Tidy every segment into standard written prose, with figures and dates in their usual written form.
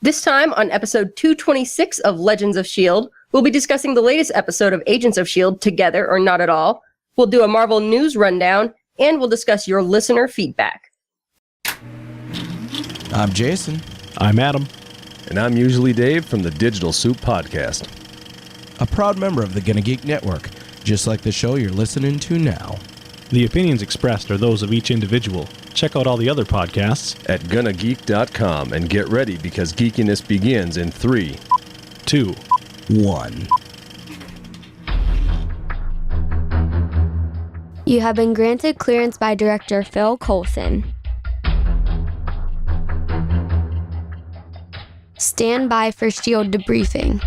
This time on episode 226 of Legends of S.H.I.E.L.D., we'll be discussing the latest episode of Agents of S.H.I.E.L.D. Together or Not at All. We'll do a Marvel news rundown, and we'll discuss your listener feedback. I'm Jason. I'm Adam. And I'm usually Dave from the Digital Soup Podcast. A proud member of the Gonna Geek Network, just like the show you're listening to now. The opinions expressed are those of each individual. Check out all the other podcasts at GonnaGeek.com and get ready because geekiness begins in 3, 2, 1. You have been granted clearance by Director Phil Coulson. Stand by for S.H.I.E.L.D. debriefing.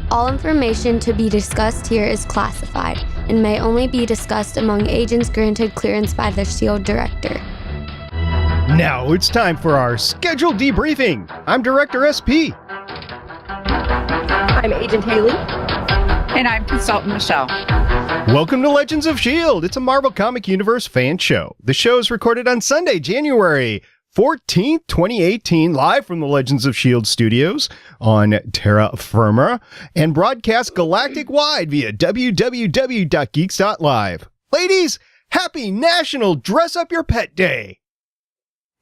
All information to be discussed here is classified and may only be discussed among agents granted clearance by the S.H.I.E.L.D. Director. Now it's time for our scheduled debriefing. I'm Director SP. I'm Agent Haley. And I'm Consultant Michelle. Welcome to Legends of S.H.I.E.L.D. It's a Marvel Comic Universe fan show. The show is recorded on Sunday, January 14th, 2018, live from the Legends of S.H.I.E.L.D. studios on Terra Firma and broadcast galactic-wide via www.geeks.live. Ladies, happy National Dress Up Your Pet Day.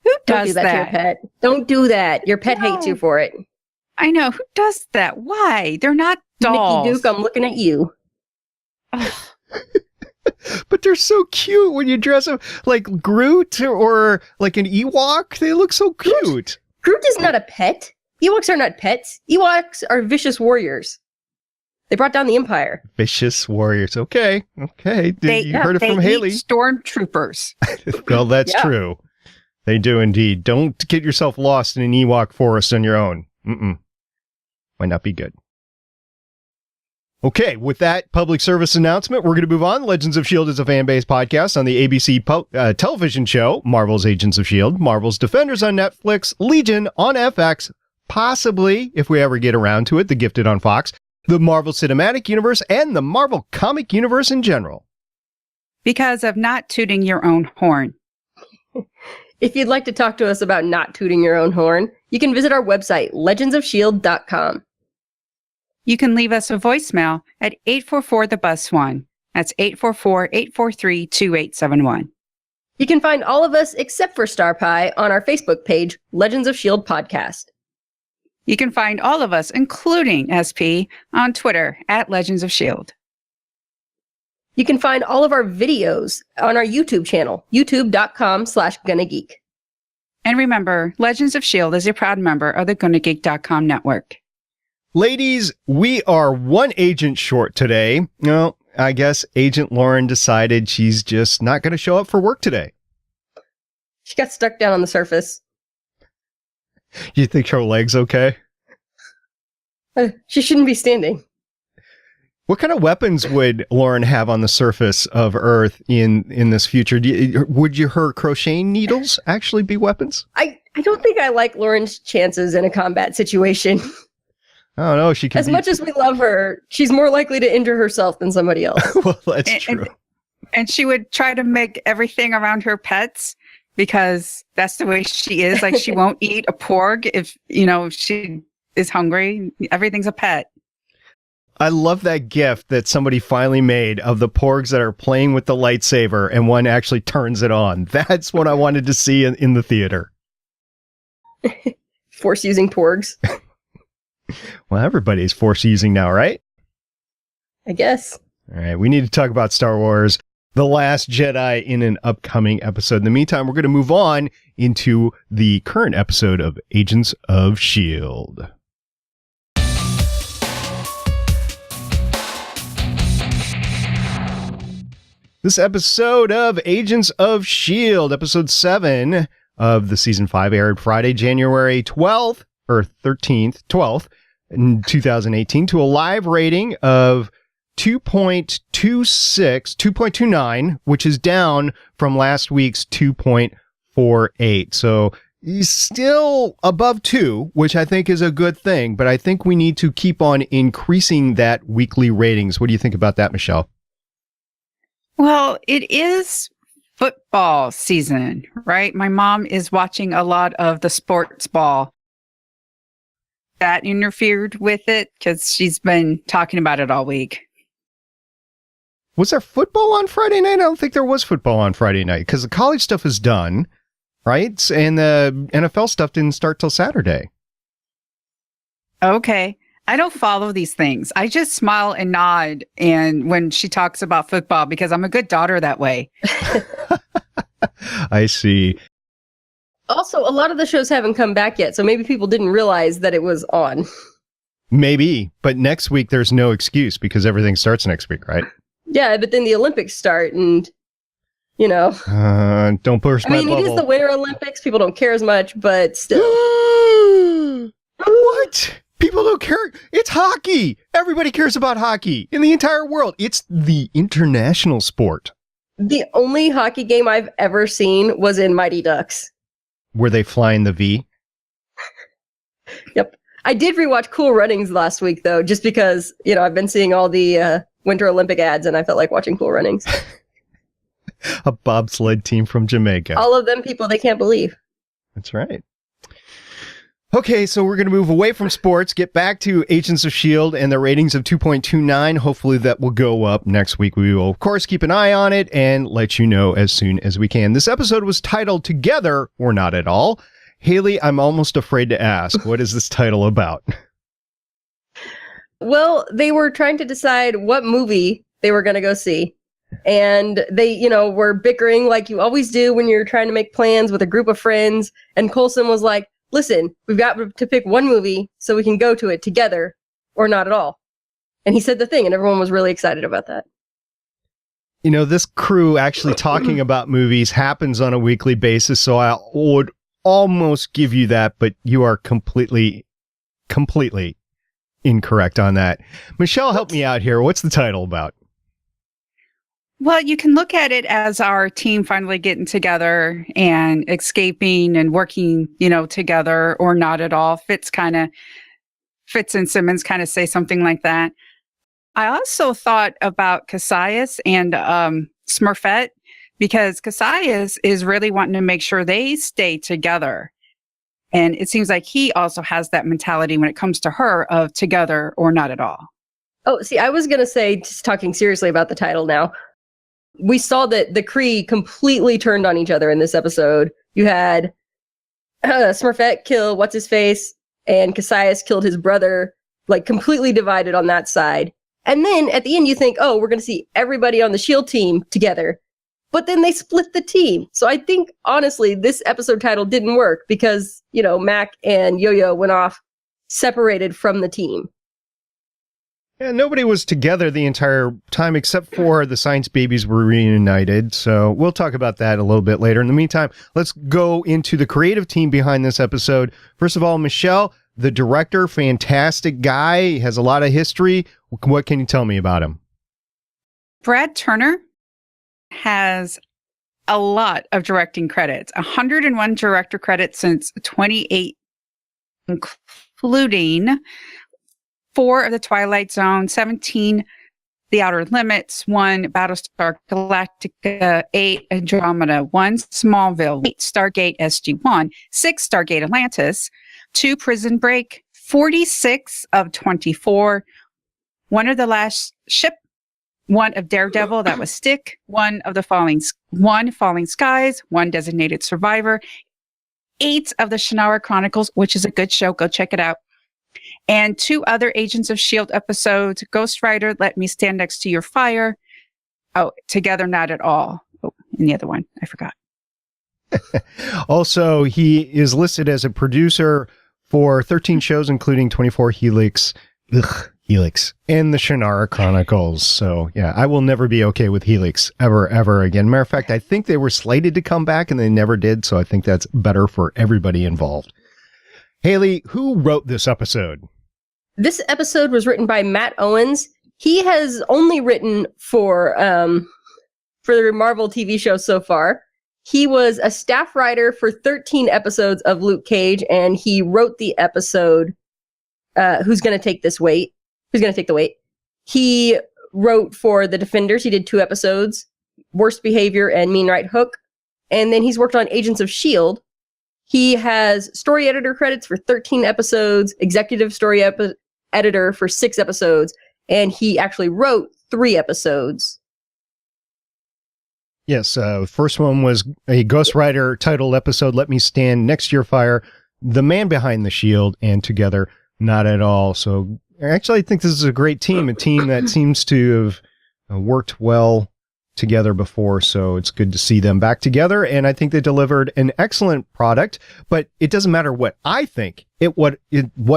Who Don't does do that to your pet. Don't do that. Your pet hates you for it. I know. Who does that? Why? They're not dolls. Mickey Duke, I'm looking at you. But they're so cute when you dress them like Groot or like an Ewok. They look so cute. Groot is not a pet. Ewoks are not pets. Ewoks are vicious warriors. They brought down the Empire. Vicious warriors. Okay. You heard it from Haley. Stormtroopers. Well, that's true. They do indeed. Don't get yourself lost in an Ewok forest on your own. Might not be good. Okay, with that public service announcement, we're going to move on. Legends of S.H.I.E.L.D. is a fan-based podcast on the ABC television show, Marvel's Agents of S.H.I.E.L.D., Marvel's Defenders on Netflix, Legion on FX, possibly, if we ever get around to it, The Gifted on Fox, the Marvel Cinematic Universe, and the Marvel Comic Universe in general. Because of not tooting your own horn. If you'd like to talk to us about not tooting your own horn, you can visit our website, legendsofshield.com. You can leave us a voicemail at 844-THE-BUZZ-1. That's 844-843-2871. You can find all of us, except for Star Pie, on our Facebook page, Legends of S.H.I.E.L.D. Podcast. You can find all of us, including SP, on Twitter at Legends of S.H.I.E.L.D. You can find all of our videos on our YouTube channel, youtube.com/GonnaGeek. And remember, Legends of S.H.I.E.L.D. is a proud member of the GonnaGeek.com network. Ladies, we are one agent short today. Well, I guess Agent Lauren decided she's just not going to show up for work today. She got stuck down on the surface. You think her leg's okay? She shouldn't be standing. What kind of weapons would Lauren have on the surface of Earth in this future? Would her crocheting needles actually be weapons? I don't think I like Lauren's chances in a combat situation. Oh no, she can. As much as we love her, she's more likely to injure herself than somebody else. Well, that's true. And she would try to make everything around her pets because that's the way she is. Like she won't eat a porg if she is hungry. Everything's a pet. I love that GIF that somebody finally made of the porgs that are playing with the lightsaber and one actually turns it on. That's what I wanted to see in the theater. Force using porgs. Well, everybody's force using now, right? I guess. All right, we need to talk about Star Wars: The Last Jedi in an upcoming episode. In the meantime, we're going to move on into the current episode of Agents of S.H.I.E.L.D. This episode of Agents of S.H.I.E.L.D., episode 7 of the season 5, aired Friday, January 12th, or 12th, in 2018, to a live rating of 2.29, which is down from last week's 2.48. So he's still above 2, which I think is a good thing, but I think we need to keep on increasing that weekly ratings. What do you think about that, Michelle? Well, it is football season, right? My mom is watching a lot of the sports ball. That interfered with it because she's been talking about it all week. Was there football on Friday night? I don't think there was football on Friday night because the college stuff is done, right? And the NFL stuff didn't start till Saturday. Okay. I don't follow these things. I just smile and nod and when she talks about football because I'm a good daughter that way. I see. Also, a lot of the shows haven't come back yet, so maybe people didn't realize that it was on. Maybe, but next week there's no excuse because everything starts next week, right? Yeah, but then the Olympics start and, you know. Don't burst my bubble. It is the Winter Olympics. People don't care as much, but still. What? People don't care. It's hockey. Everybody cares about hockey in the entire world. It's the international sport. The only hockey game I've ever seen was in Mighty Ducks. Were they flying the V? Yep. I did rewatch Cool Runnings last week, though, just because, you know, I've been seeing all the Winter Olympic ads, and I felt like watching Cool Runnings. A bobsled team from Jamaica. All of them people they can't believe. That's right. Okay, so we're going to move away from sports, get back to Agents of S.H.I.E.L.D. and the ratings of 2.29. Hopefully that will go up next week. We will, of course, keep an eye on it and let you know as soon as we can. This episode was titled Together or Not at All. Haley, I'm almost afraid to ask, what is this title about? Well, they were trying to decide what movie they were going to go see. And they, you know, were bickering like you always do when you're trying to make plans with a group of friends. And Coulson was like, listen, we've got to pick one movie so we can go to it together or not at all. And he said the thing, and everyone was really excited about that. You know, this crew actually talking about movies happens on a weekly basis, so I would almost give you that, but you are completely incorrect on that. Michelle, help me out here. What's the title about? Well, you can look at it as our team finally getting together and escaping and working, you know, together or not at all. Fitz and Simmons kind of say something like that. I also thought about Cassius and Smurfette because Cassius is really wanting to make sure they stay together. And it seems like he also has that mentality when it comes to her of together or not at all. Oh, see, I was going to say, just talking seriously about the title now, we saw that the Kree completely turned on each other in this episode. You had Smurfette kill What's-His-Face, and Cassius killed his brother, like completely divided on that side. And then at the end you think, oh, we're going to see everybody on the S.H.I.E.L.D. team together. But then they split the team. So I think, honestly, this episode title didn't work because, you know, Mac and Yo-Yo went off separated from the team. Yeah, nobody was together the entire time except for the Science Babies were reunited. So we'll talk about that a little bit later. In the meantime, let's go into the creative team behind this episode. First of all, Michelle, the director, fantastic guy, has a lot of history. What can you tell me about him? Brad Turner has a lot of directing credits, 101 director credits since 2008, including 4 of The Twilight Zone, 17 The Outer Limits, 1 Battlestar Galactica, 8 Andromeda, 1 Smallville, 8 Stargate SG-1, 6 Stargate Atlantis, 2 Prison Break, 46 of 24, 1 of The Last Ship, 1 of Daredevil, that was Stick, 1 of Falling Skies, 1 Designated Survivor, 8 of the Shannara Chronicles, which is a good show, go check it out. And 2 other Agents of S.H.I.E.L.D. episodes, Ghost Rider, Let Me Stand Next to Your Fire. Oh, Together Not at All. Oh, and the other one, I forgot. Also, he is listed as a producer for 13 shows, including 24 Helix, and the Shannara Chronicles. So, yeah, I will never be okay with Helix ever again. Matter of fact, I think they were slated to come back and they never did. So I think that's better for everybody involved. Haley, who wrote this episode? This episode was written by Matt Owens. He has only written for the Marvel TV show so far. He was a staff writer for 13 episodes of Luke Cage, and he wrote the episode, Who's Gonna Take This Weight? Who's Gonna Take the Weight? He wrote for The Defenders. He did 2 episodes. Worst Behavior and Mean Right Hook. And then he's worked on Agents of S.H.I.E.L.D. He has story editor credits for 13 episodes, executive story editor for 6 episodes, and he actually wrote 3 episodes. Yes, first one was a ghostwriter titled episode, Let Me Stand Next to Your Fire, The Man Behind the Shield, and Together, Not at All. So actually, I think this is a great team, a team that seems to have worked well together before, so it's good to see them back together, and I think they delivered an excellent product. But it doesn't matter what I think. What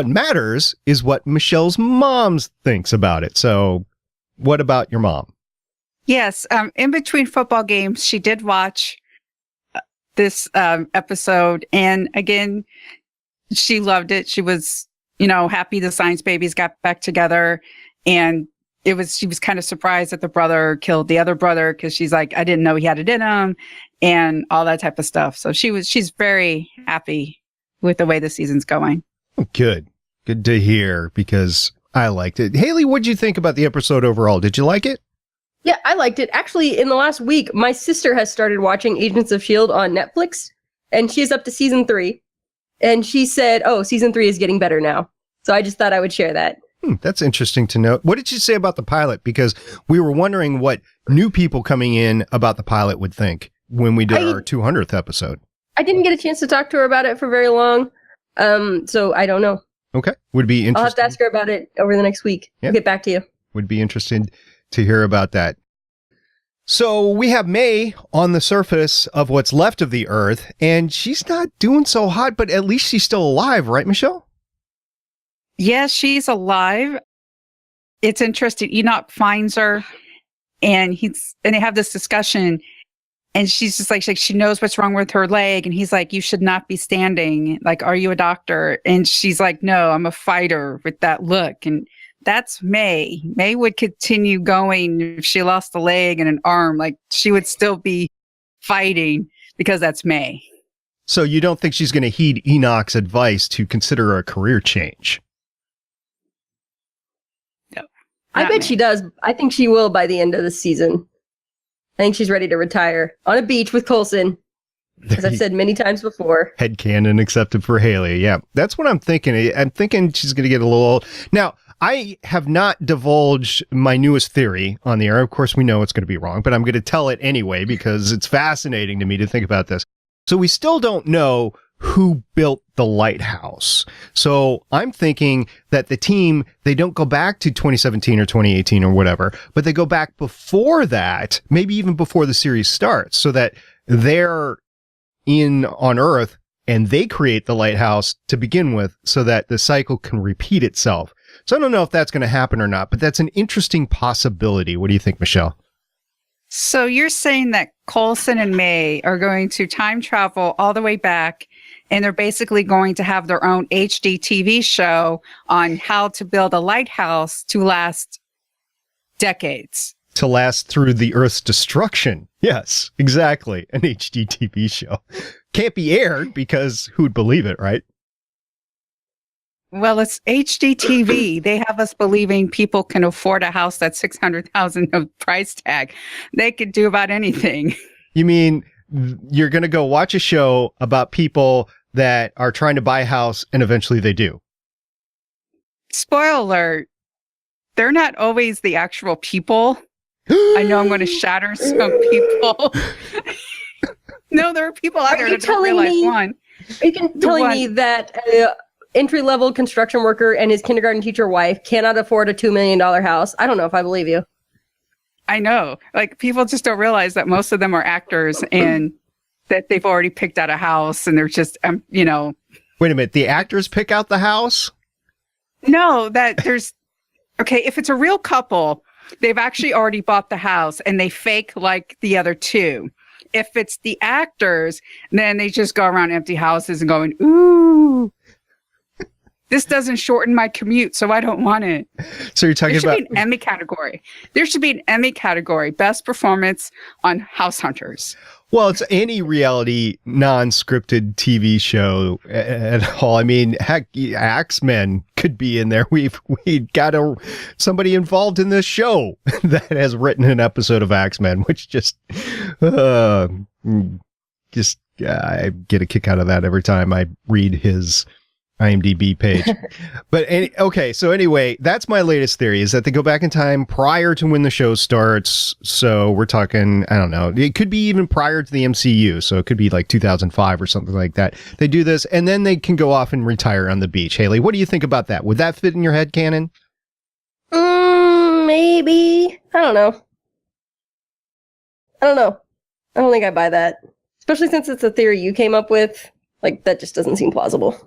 matters is what Michelle's mom thinks about it. So what about your mom? Yes, in between football games, she did watch this episode, and again, she loved it. She was, happy the science babies got back together, and she was kind of surprised that the brother killed the other brother, because she's like, I didn't know he had it in him, and all that type of stuff. So she's very happy with the way the season's going. Good to hear, because I liked it. Haley, what'd you think about the episode overall? Did you like it? Yeah, I liked it. Actually, in the last week, my sister has started watching Agents of S.H.I.E.L.D. on Netflix, and she's up to season 3. And she said, season 3 is getting better now. So I just thought I would share that. That's interesting to know. What did you say about the pilot? Because we were wondering what new people coming in about the pilot would think when we did our 200th episode. I didn't get a chance to talk to her about it for very long, so I don't know. Okay. Would be interesting. I'll have to ask her about it over the next week. Yeah. I'll get back to you. Would be interested to hear about that. So we have May on the surface of what's left of the Earth, and she's not doing so hot, but at least she's still alive, right, Michelle? Yes, she's alive. It's interesting. Enoch finds her, and they have this discussion, and she's just like she knows what's wrong with her leg, and he's like, you should not be standing. Like, are you a doctor? And she's like, no, I'm a fighter, with that look. And that's May. May would continue going if she lost a leg and an arm. Like, she would still be fighting, because that's May. So you don't think she's going to heed Enoch's advice to consider a career change? I bet she does. I think she will by the end of the season. I think she's ready to retire on a beach with Coulson, as I've said many times before. Headcanon accepted for Haley. Yeah, that's what I'm thinking. I'm thinking she's going to get a little old. Now, I have not divulged my newest theory on the air. Of course, we know it's going to be wrong, but I'm going to tell it anyway because it's fascinating to me to think about this. So we still don't know who built the lighthouse. So I'm thinking that the team, they don't go back to 2017 or 2018 or whatever, but they go back before that, maybe even before the series starts, so that they're on Earth and they create the lighthouse to begin with so that the cycle can repeat itself. So I don't know if that's going to happen or not, but that's an interesting possibility. What do you think, Michelle? So you're saying that Coulson and May are going to time travel all the way back, and they're basically going to have their own HD TV show on how to build a lighthouse to last decades. To last through the Earth's destruction. Yes, exactly. An HD TV show. Can't be aired because who'd believe it, right? Well, it's HGTV. They have us believing people can afford a house that's $600,000 of price tag. They could do about anything. You mean you're going to go watch a show about people that are trying to buy a house and eventually they do? Spoiler alert. They're not always the actual people. I know I'm going to shatter some people. No, there are people out there that don't realize one. Are you telling me that entry-level construction worker and his kindergarten teacher wife cannot afford a $2 million house? I don't know if I believe you. I know. Like, people just don't realize that most of them are actors and that they've already picked out a house and they're just, Wait a minute. The actors pick out the house? No, that there's... Okay, if it's a real couple, they've actually already bought the house and they fake like the other two. If it's the actors, then they just go around empty houses and going, ooh, this doesn't shorten my commute, so I don't want it. So you're talking about... There should be an Emmy category. There should be an Emmy category, best performance on House Hunters. Well, it's any reality, non-scripted TV show at all. I mean, heck, Axemen could be in there. We got somebody involved in this show that has written an episode of X-Men, which I get a kick out of that every time I read his IMDb page. But okay, so anyway, that's my latest theory, is that they go back in time prior to when the show starts. So we're talking, I don't know, it could be even prior to the MCU. So it could be like 2005 or something like that. They do this and then they can go off and retire on the beach. Haley, what do you think about that? Would that fit in your head canon? Maybe. I don't know. I don't think I buy that. Especially since it's a theory you came up with. Like, that just doesn't seem plausible.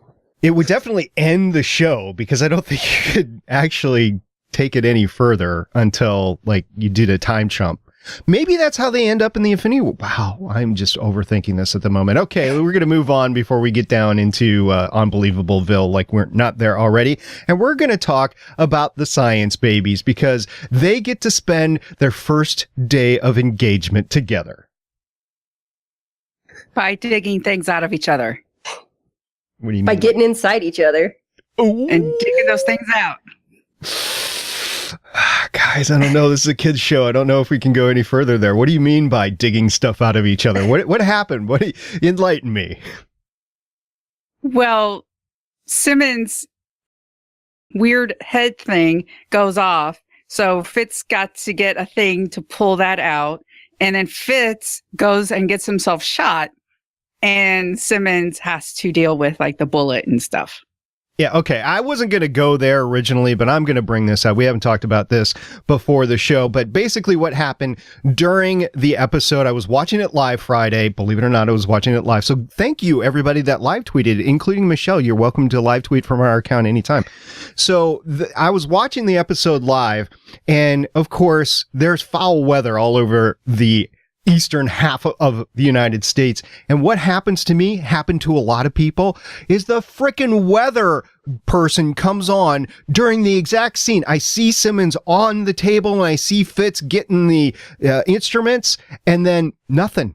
It would definitely end the show, because I don't think you could actually take it any further until, like, you did a time jump. Maybe that's how they end up in the Infinity War. Wow, I'm just overthinking this at the moment. Okay, we're going to move on before we get down into Unbelievable-ville, like we're not there already. And we're going to talk about the science babies, because they get to spend their first day of engagement together. By digging things out of each other. What do you mean? By getting inside each other. Ooh. And digging those things out. Guys, I don't know. This is a kid's show. I don't know if we can go any further there. What do you mean by digging stuff out of each other? What happened? Enlighten me. Well, Simmons' weird head thing goes off. So Fitz got to get a thing to pull that out. And then Fitz goes and gets himself shot. And Simmons has to deal with like the bullet and stuff. Yeah, okay. I wasn't going to go there originally, but I'm going to bring this up. We haven't talked about this before the show, but basically what happened during the episode, I was watching it live Friday. Believe it or not, I was watching it live. So thank you, everybody that live tweeted, including Michelle. You're welcome to live tweet from our account anytime. So I was watching the episode live, and of course, there's foul weather all over the eastern half of the United States. And what happens to me, happened to a lot of people, is the frickin' weather person comes on during the exact scene. I see Simmons on the table and I see Fitz getting the instruments, and then nothing.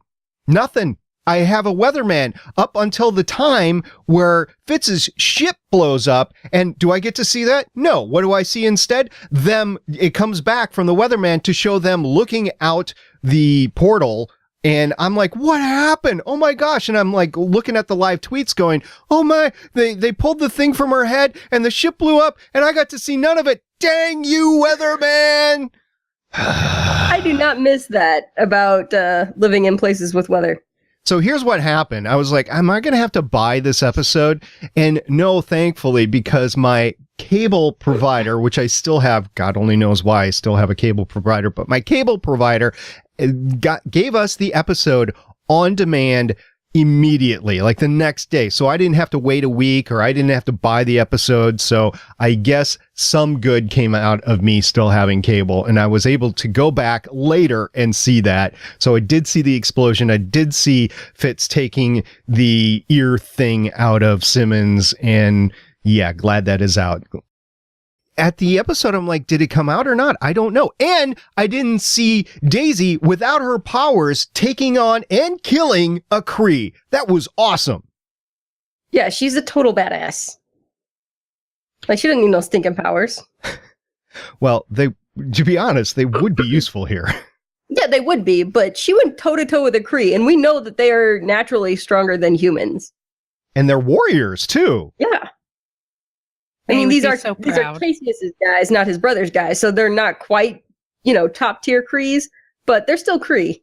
I have a weatherman up until the time where Fitz's ship blows up. And do I get to see that? No. What do I see instead? It comes back from the weatherman to show them looking out the portal. And I'm like, what happened? Oh my gosh. And I'm like looking at the live tweets going, oh my, they pulled the thing from her head and the ship blew up and I got to see none of it. Dang you, weatherman. I do not miss that about living in places with weather. So here's what happened. I was like, am I going to have to buy this episode? And no, thankfully, because my cable provider, which I still have, God only knows why I still have a cable provider, but my cable provider gave us the episode on demand immediately, like the next day. So I didn't have to wait a week, or I didn't have to buy the episode. So I guess some good came out of me still having cable, and I was able to go back later and see that. So I did see the explosion. I did see Fitz taking the ear thing out of Simmons, and yeah, glad that is out. At the episode, I'm like, did it come out or not? I don't know. And I didn't see Daisy without her powers taking on and killing a Kree. That was awesome. Yeah, she's a total badass. Like, she doesn't need no stinking powers. Well, to be honest, they would be useful here. Yeah, they would be, but she went toe-to-toe with a Kree, and we know that they are naturally stronger than humans. And they're warriors, too. Yeah. I mean, these are so Cassius's guys, not his brother's guys, so they're not quite, top tier Krees, but they're still Kree.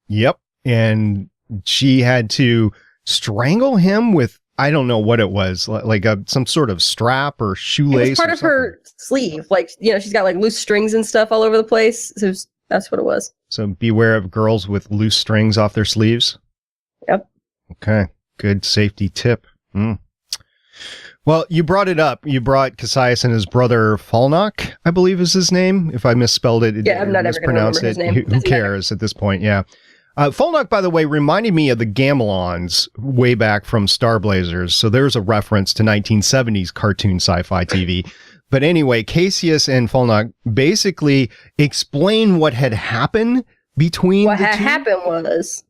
Yep, and she had to strangle him with, I don't know what it was, like some sort of strap or shoelace. It was part of her sleeve, like she's got like loose strings and stuff all over the place. So that's what it was. So beware of girls with loose strings off their sleeves. Yep. Okay, good safety tip. Well, you brought it up. You brought Cassius and his brother Falnock, I believe is his name. If I misspelled it, yeah, I'm not ever going to remember his name. Who cares at this point? Yeah. Falnock, by the way, reminded me of the Gamelons way back from Star Blazers. So there's a reference to 1970s cartoon sci-fi TV. But anyway, Cassius and Falnock basically explain what had happened between what the had two. happened was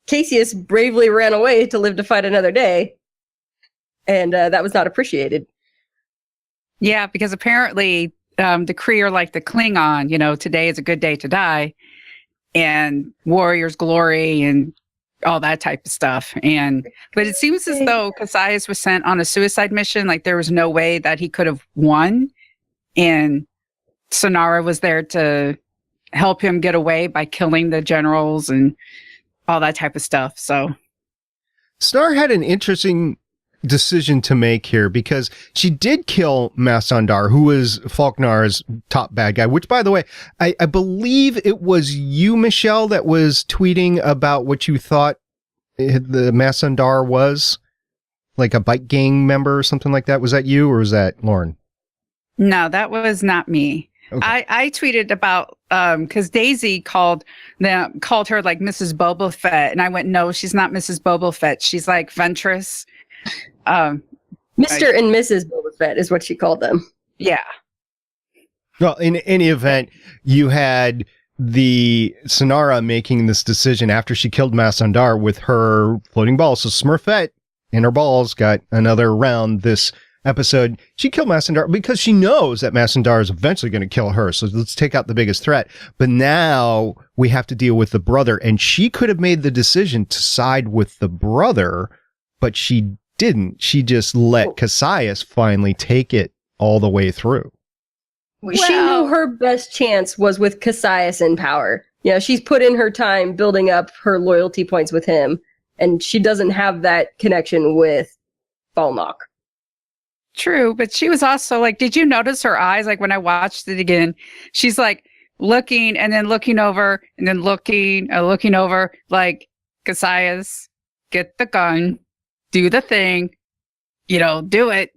Cassius bravely ran away to live to fight another day. And that was not appreciated. Yeah, because apparently the Kree are like the Klingon, today is a good day to die, and warriors glory and all that type of stuff. But it seems as though Cassius was sent on a suicide mission. Like there was no way that he could have won. And Sonara was there to help him get away by killing the generals and all that type of stuff. So Snar had an interesting decision to make here because she did kill Masandar, who was Falknar's top bad guy, which, by the way, I believe it was you, Michelle, that was tweeting about what you thought the Masandar was, like a bike gang member or something like that. Was that you or was that Lauren? No, that was not me. Okay. I tweeted about because Daisy called her like Mrs. Boba Fett, and I went, no, she's not Mrs. Boba Fett. She's like Ventress. Mr. and Mrs. Boba Fett is what she called them. Yeah. Well, in any event, you had the Sonara making this decision after she killed Masandar with her floating balls. So Smurfette and her balls got another round this episode. She killed Masandar because she knows that Masandar is eventually going to kill her. So let's take out the biggest threat. But now we have to deal with the brother. And she could have made the decision to side with the brother, but she didn't. She just let Cassius finally take it all the way through. She knew her best chance was with Cassius in power. She's put in her time building up her loyalty points with him, and she doesn't have that connection with Balnock. True, but she was also like, did you notice her eyes? Like when I watched it again, she's like looking and then looking over and then looking and looking over, like, Cassius, get the gun, do the thing, do it.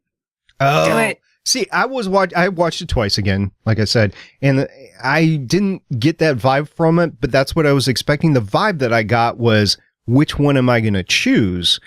Oh. Do it. See, I watched it twice again, like I said, and I didn't get that vibe from it, but that's what I was expecting. The vibe that I got was, which one am I going to choose?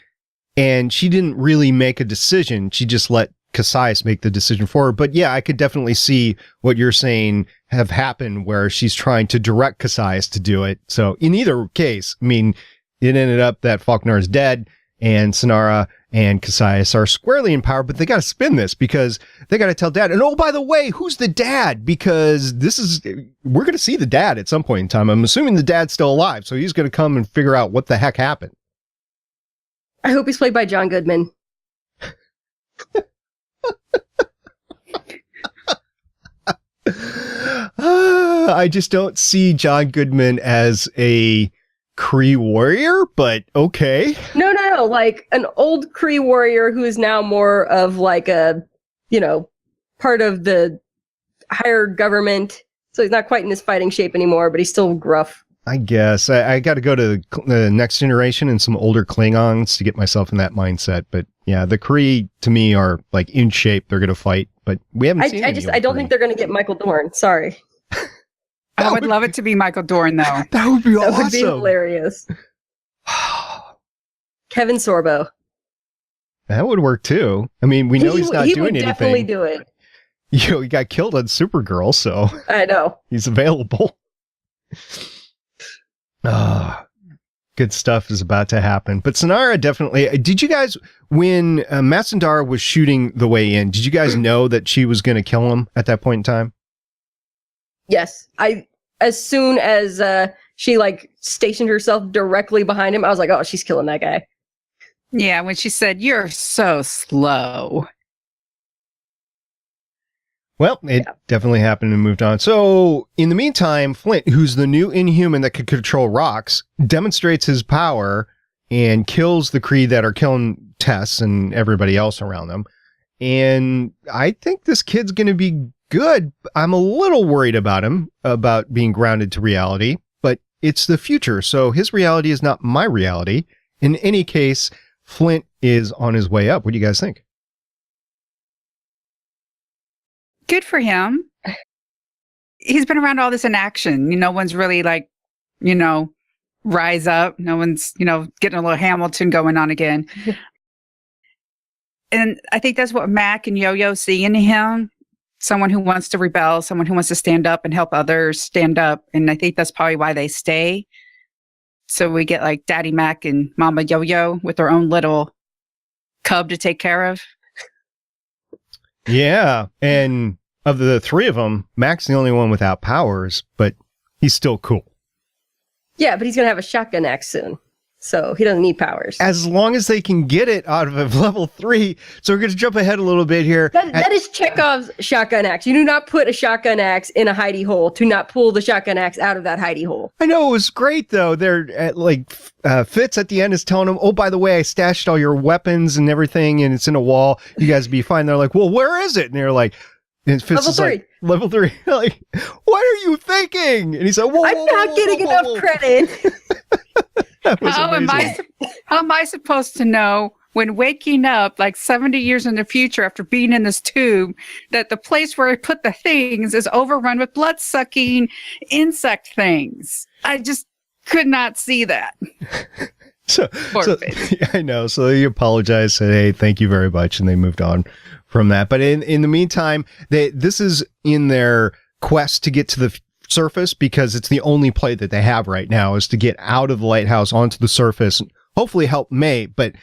And she didn't really make a decision. She just let Cassius make the decision for her. But yeah, I could definitely see what you're saying have happened where she's trying to direct Cassius to do it. So in either case, I mean, it ended up that Falknar is dead and Sonara and Cassius are squarely in power, but they got to spin this because they got to tell dad. And oh, by the way, who's the dad? Because we're going to see the dad at some point in time. I'm assuming the dad's still alive. So he's going to come and figure out what the heck happened. I hope he's played by John Goodman. I just don't see John Goodman as a Kree warrior, but okay. No, like an old Kree warrior who is now more of like a, part of the higher government. So he's not quite in his fighting shape anymore, but he's still gruff. I guess I got to go to the next generation and some older Klingons to get myself in that mindset. But yeah, the Kree to me are like in shape. They're going to fight, but we haven't seen I don't think they're going to get Michael Dorn. Sorry. I would love it to be Michael Dorn, though. That would be awesome. That would be hilarious. Kevin Sorbo. That would work too. I mean, we know he's not doing anything. He would definitely do it. He got killed on Supergirl, so I know he's available. Good stuff is about to happen. But Sonara definitely. Did you guys, when Masandar was shooting the way in, did you guys know that she was going to kill him at that point in time? Yes, as soon as she like stationed herself directly behind him, I was like, oh, she's killing that guy. Yeah, when she said, "You're so slow." Well, it definitely happened and moved on. So, in the meantime, Flint, who's the new Inhuman that could control rocks, demonstrates his power and kills the Kree that are killing Tess and everybody else around them. And I think this kid's going to be good. I'm a little worried about him, about being grounded to reality, but it's the future. So his reality is not my reality. In any case, Flint is on his way up. What do you guys think? Good for him. He's been around all this in action. No one's really like, rise up. No one's, getting a little Hamilton going on again. And I think that's what Mac and Yo-Yo see in him. Someone who wants to rebel, someone who wants to stand up and help others stand up. And I think that's probably why they stay. So we get like Daddy Mac and Mama Yo-Yo with their own little cub to take care of. Yeah, and of the three of them, Mac's the only one without powers, but he's still cool. Yeah, but he's going to have a shotgun axe soon. So he doesn't need powers. As long as they can get it out of a level 3. So we're going to jump ahead a little bit here. That is Chekhov's shotgun axe. You do not put a shotgun axe in a hidey hole to not pull the shotgun axe out of that hidey hole. I know, it was great, though. They're Fitz at the end is telling him, oh, by the way, I stashed all your weapons and everything, and it's in a wall. You guys be fine. They're like, well, where is it? And they're like, and Fitz is like, level 3. Like, what are you thinking? And he's like, whoa, I'm not getting enough credit. How am I supposed to know when waking up like 70 years in the future after being in this tube that the place where I put the things is overrun with blood-sucking insect things? I just could not see that. So I know. So he apologized, said, hey, thank you very much. And they moved on from that. But in the meantime, this is in their quest to get to the surface, because it's the only play that they have right now is to get out of the lighthouse onto the surface and hopefully help May, but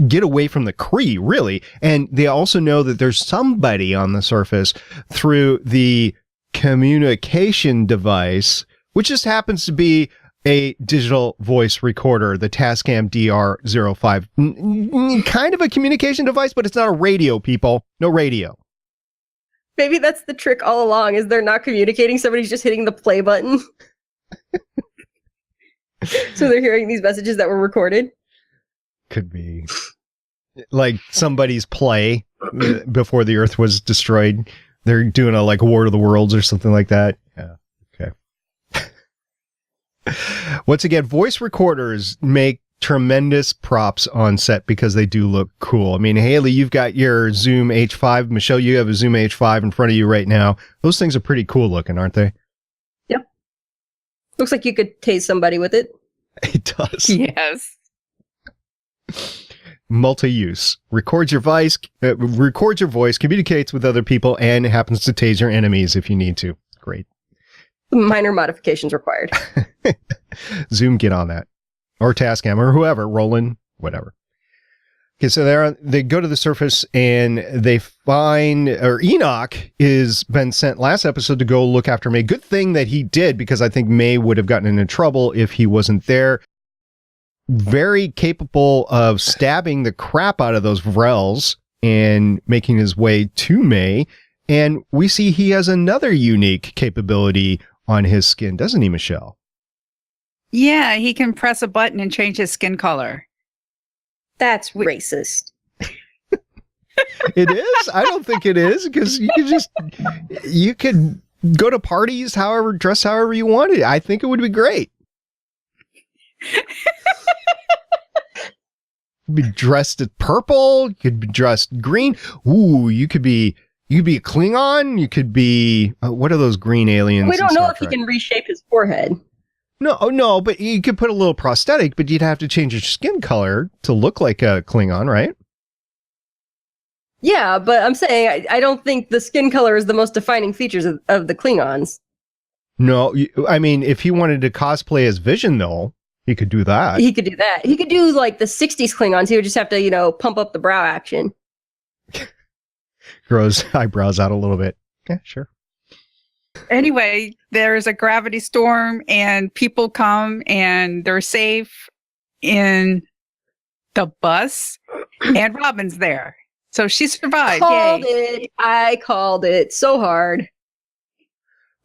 get away from the Kree, really. And they also know that there's somebody on the surface through the communication device, which just happens to be a digital voice recorder, the Tascam DR05. Kind of a communication device, but it's not a radio, people. No radio. Maybe that's the trick all along, is they're not communicating. Somebody's just hitting the play button. So they're hearing these messages that were recorded. Could be. Like somebody's play before the Earth was destroyed. They're doing a War of the Worlds or something like that. Yeah. Okay. Once again, voice recorders make tremendous props on set because they do look cool. I mean, Haley, you've got your Zoom H5. Michelle, you have a Zoom H5 in front of you right now. Those things are pretty cool looking, aren't they? Yep. Looks like you could tase somebody with it. It does. Yes. Multi-use. Records your voice, communicates with other people, and happens to tase your enemies if you need to. Great. Minor modifications required. Zoom, get on that. Or Tascam, or whoever, Roland, whatever. Okay, so they go to the surface and they find, or Enoch is been sent last episode to go look after May. Good thing that he did, because I think May would have gotten into trouble if he wasn't there. Very capable of stabbing the crap out of those Vrels and making his way to May. And we see he has another unique capability on his skin, doesn't he, Michelle? Yeah, he can press a button and change his skin color. That's racist. It is? I don't think it is, because you could go to parties dress however you wanted. I think it would be great. You'd be dressed as purple, you could be dressed green. Ooh, you could be a Klingon, you could be what are those green aliens? We don't know if he can reshape his forehead. No, but you could put a little prosthetic, but you'd have to change your skin color to look like a Klingon, right? Yeah, but I'm saying I don't think the skin color is the most defining features of the Klingons. No, I mean, if he wanted to cosplay as Vision, though, he could do that. He could do that. He could do like the 60s Klingons. He would just have to, pump up the brow action. Grow his eyebrows out a little bit. Yeah, sure. Anyway, there's a gravity storm and people come and they're safe in the bus and Robin's there. So she survived. Yay. I called it so hard.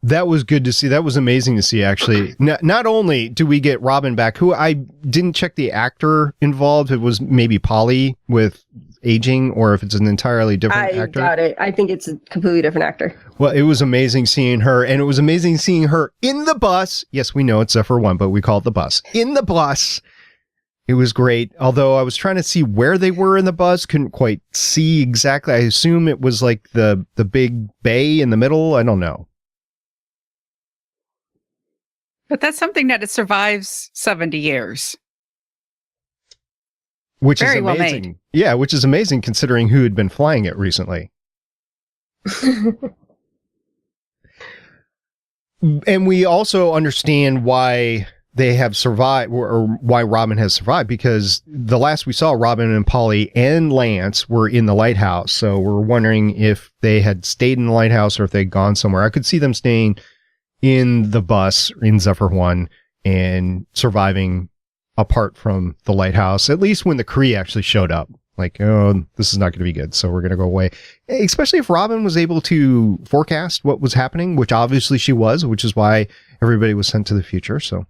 That was good to see. That was amazing to see, actually. Not only do we get Robin back, who I didn't check the actor involved. It was maybe Polly with aging, or if it's an entirely different actor. I got it. I think it's a completely different actor. Well, it was amazing seeing her, and it was amazing seeing her in the bus. Yes, we know it's Zephyr 1, but we call it the bus. In the bus. It was great. Although I was trying to see where they were in the bus, couldn't quite see exactly. I assume it was like the big bay in the middle. I don't know. But that's something that it survives 70 years. Which Very is amazing. well made. Yeah, which is amazing considering who had been flying it recently. And we also understand why they have survived, or why Robin has survived, because the last we saw, Robin and Polly and Lance were in the lighthouse. So we're wondering if they had stayed in the lighthouse or if they'd gone somewhere. I could see them staying in the bus in Zephyr 1 and surviving apart from the lighthouse, at least when the Kree actually showed up. Like, oh, this is not going to be good, so we're going to go away. Especially if Robin was able to forecast what was happening, which obviously she was, which is why everybody was sent to the future. So,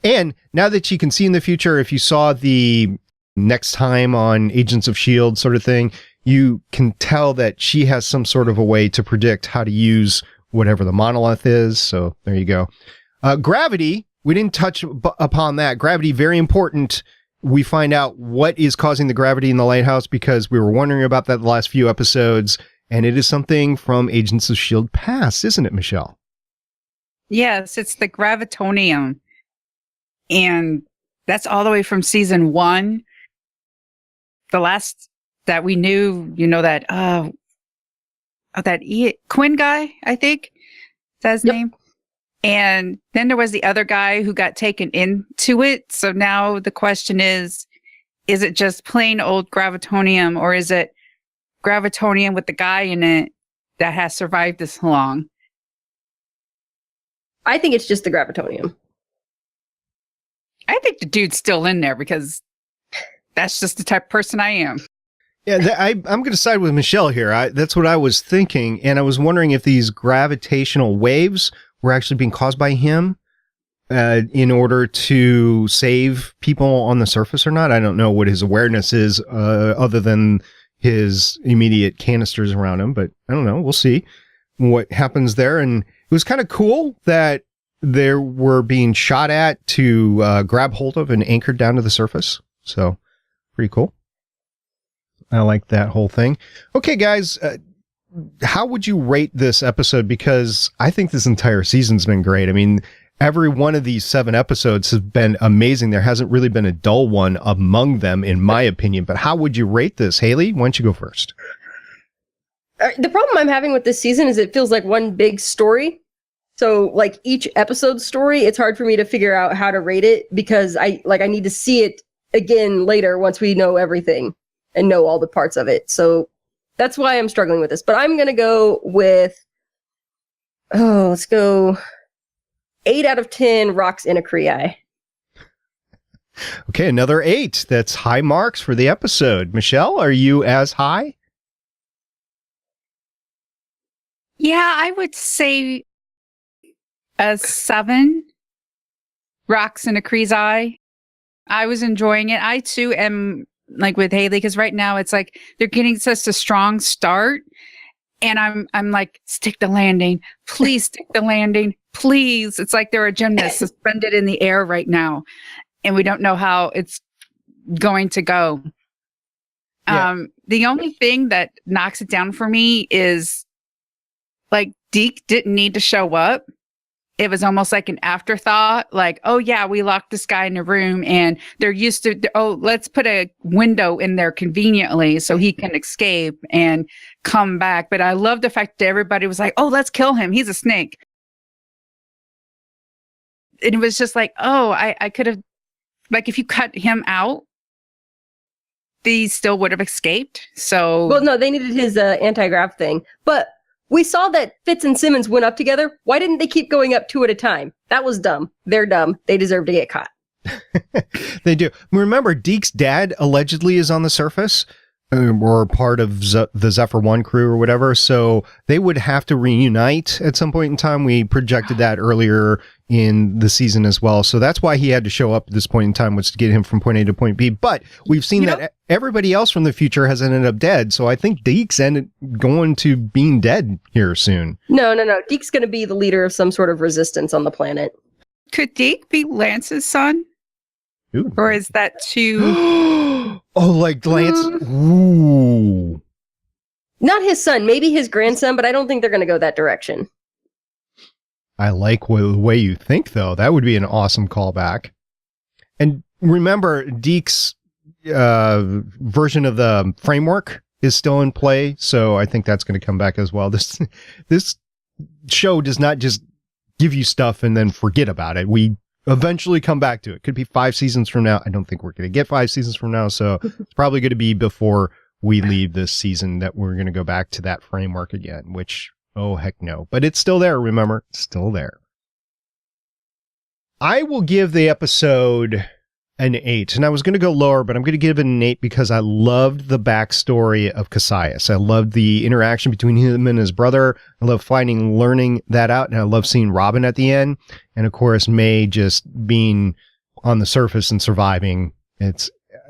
and now that she can see in the future, if you saw the next time on Agents of S.H.I.E.L.D. sort of thing, you can tell that she has some sort of a way to predict how to use whatever the monolith is. So there you go. Gravity, we didn't touch upon that. Gravity, very important. We find out what is causing the gravity in the lighthouse because we were wondering about that the last few episodes, and it is something from Agents of S.H.I.E.L.D. past, isn't it, Michelle? Yes, it's the gravitonium. And that's all the way from season 1. The last that we knew, that Quinn guy, I think that's his name. And then there was the other guy who got taken into it. So now the question is it just plain old gravitonium, or is it gravitonium with the guy in it that has survived this long? I think it's just the gravitonium. I think the dude's still in there because that's just the type of person I am. Yeah, I'm going to side with Michelle here. That's what I was thinking. And I was wondering if these gravitational waves were actually being caused by him in order to save people on the surface or not. I don't know what his awareness is other than his immediate canisters around him, but I don't know. We'll see what happens there. And it was kind of cool that they were being shot at to grab hold of and anchored down to the surface. So pretty cool. I like that whole thing. Okay, guys, how would you rate this episode? Because I think this entire season's been great. I mean, every one of these 7 episodes has been amazing. There hasn't really been a dull one among them, in my opinion. But how would you rate this? Haley, why don't you go first? The problem I'm having with this season is it feels like one big story. So, like, each episode story, it's hard for me to figure out how to rate it because I need to see it again later once we know everything and know all the parts of it. So that's why I'm struggling with this. But I'm going to go with, let's go 8 out of 10 rocks in a Kree eye. Okay, another 8. That's high marks for the episode. Michelle, are you as high? Yeah, I would say a 7 rocks in a Kree's eye. I was enjoying it. I too am like with Haley, because right now it's like they're getting such a strong start, and I'm like, stick the landing, please stick the landing, please. It's like they're a gymnast suspended in the air right now, and we don't know how it's going to go. Yeah. The only thing that knocks it down for me is like Deke didn't need to show up. It was almost like an afterthought, like, oh yeah, we locked this guy in a room and they're used to, let's put a window in there conveniently so he can escape and come back. But I love the fact that everybody was like, oh, let's kill him. He's a snake. And it was just like, oh, I could have, like, if you cut him out, these still would have escaped. So, well, no, they needed his anti-grav thing. But we saw that Fitz and Simmons went up together. Why didn't they keep going up 2 at a time? That was dumb. They're dumb. They deserve to get caught. They do. Remember, Deke's dad allegedly is on the surface, or part of the Zephyr 1 crew or whatever. So they would have to reunite at some point in time. We projected that earlier in the season as well. So that's why he had to show up at this point in time, was to get him from point A to point B. But we've seen that everybody else from the future has ended up dead. So I think Deke's going to being dead here soon. No. Deke's going to be the leader of some sort of resistance on the planet. Could Deke be Lance's son? Ooh. Or is that too... Oh, like Lance? Ooh. Not his son, maybe his grandson, but I don't think they're going to go that direction. I like the way you think, though. That would be an awesome callback. And remember, Deke's version of the framework is still in play, so I think that's going to come back as well. This show does not just give you stuff and then forget about it. We eventually come back to it. Could be 5 seasons from now. I don't think we're going to get 5 seasons from now, so it's probably going to be before we leave this season that we're going to go back to that framework again, which, oh, heck no. But it's still there, remember? It's still there. I will give the episode an 8, and I was going to go lower, but I'm going to give it an 8 because I loved the backstory of Cassius. I loved the interaction between him and his brother. I love learning that out, and I love seeing Robin at the end, and of course May just being on the surface and surviving.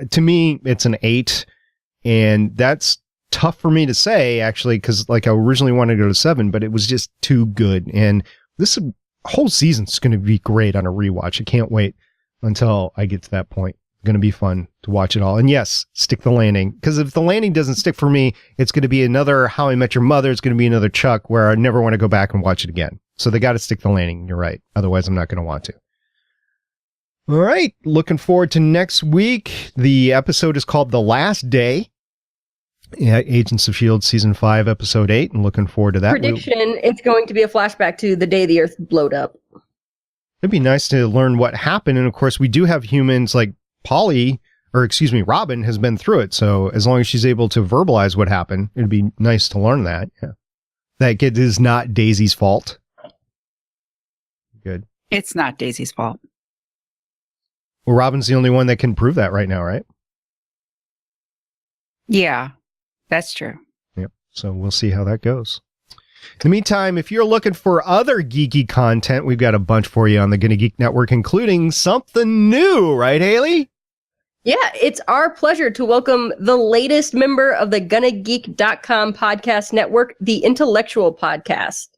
To me, it's an 8, and that's tough for me to say actually, because like I originally wanted to go to 7, but it was just too good, and this whole season's going to be great on a rewatch. I can't wait until I get to that point. It's going to be fun to watch it all. And yes, stick the landing. Because if the landing doesn't stick for me, it's going to be another How I Met Your Mother. It's going to be another Chuck where I never want to go back and watch it again. So they got to stick the landing. You're right. Otherwise, I'm not going to want to. All right. Looking forward to next week. The episode is called The Last Day. Yeah, Agents of S.H.I.E.L.D. Season 5, Episode 8. And looking forward to that. Prediction, it's going to be a flashback to the day the Earth blowed up. It'd be nice to learn what happened. And of course, we do have humans like Robin has been through it. So as long as she's able to verbalize what happened, it'd be nice to learn that. Yeah. That it is not Daisy's fault. Good. It's not Daisy's fault. Well, Robin's the only one that can prove that right now, right? Yeah, that's true. Yep. So we'll see how that goes. In the meantime, if you're looking for other geeky content, we've got a bunch for you on the Gonna Geek Network, including something new, right, Haley? Yeah, it's our pleasure to welcome the latest member of the GonnaGeek.com podcast network, the Intellectual Podcast.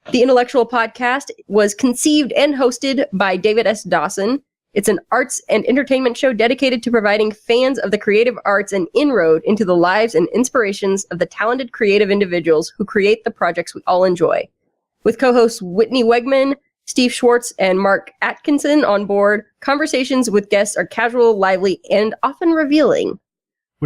The Intellectual Podcast was conceived and hosted by David S. Dawson. It's an arts and entertainment show dedicated to providing fans of the creative arts an inroad into the lives and inspirations of the talented creative individuals who create the projects we all enjoy. With co-hosts Whitney Wegman, Steve Schwartz, and Mark Atkinson on board, conversations with guests are casual, lively, and often revealing.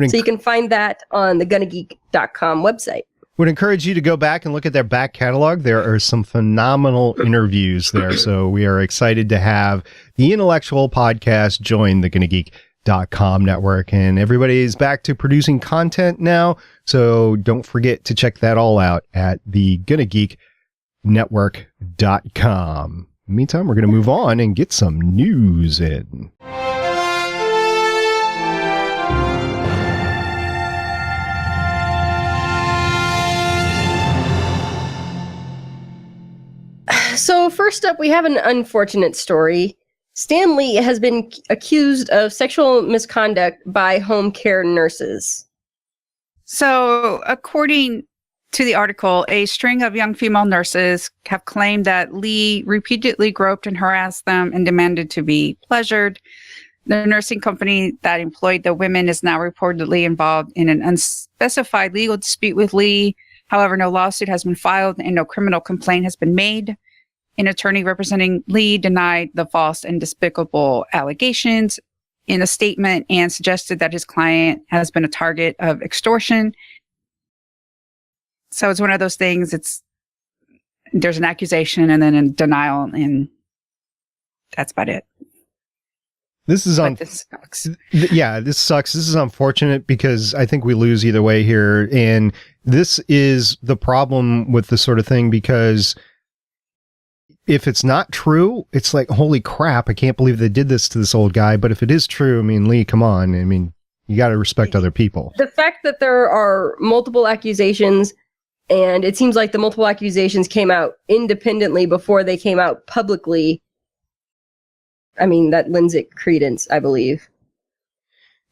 So you can find that on the GonnaGeek.com website. Would encourage you to go back and look at their back catalog. There are some phenomenal interviews there. So we are excited to have the Intellectual Podcast join the GonnaGeek.com network. And everybody's back to producing content now. So don't forget to check that all out at the GonnaGeekNetwork.com. Meantime, we're going to move on and get some news in. So first up, we have an unfortunate story. Stan Lee has been accused of sexual misconduct by home care nurses. So according to the article, a string of young female nurses have claimed that Lee repeatedly groped and harassed them and demanded to be pleasured. The nursing company that employed the women is now reportedly involved in an unspecified legal dispute with Lee. However, no lawsuit has been filed and no criminal complaint has been made. An attorney representing Lee denied the false and despicable allegations in a statement and suggested that his client has been a target of extortion. So it's one of those things, there's an accusation and then a denial, and that's about it. This sucks. Yeah, this sucks. This is unfortunate because I think we lose either way here. And this is the problem with this sort of thing, because if it's not true, it's like, holy crap, I can't believe they did this to this old guy. But if it is true, I mean, Lee, come on. I mean, you got to respect other people. The fact that there are multiple accusations, and it seems like the multiple accusations came out independently before they came out publicly, I mean, that lends it credence, I believe.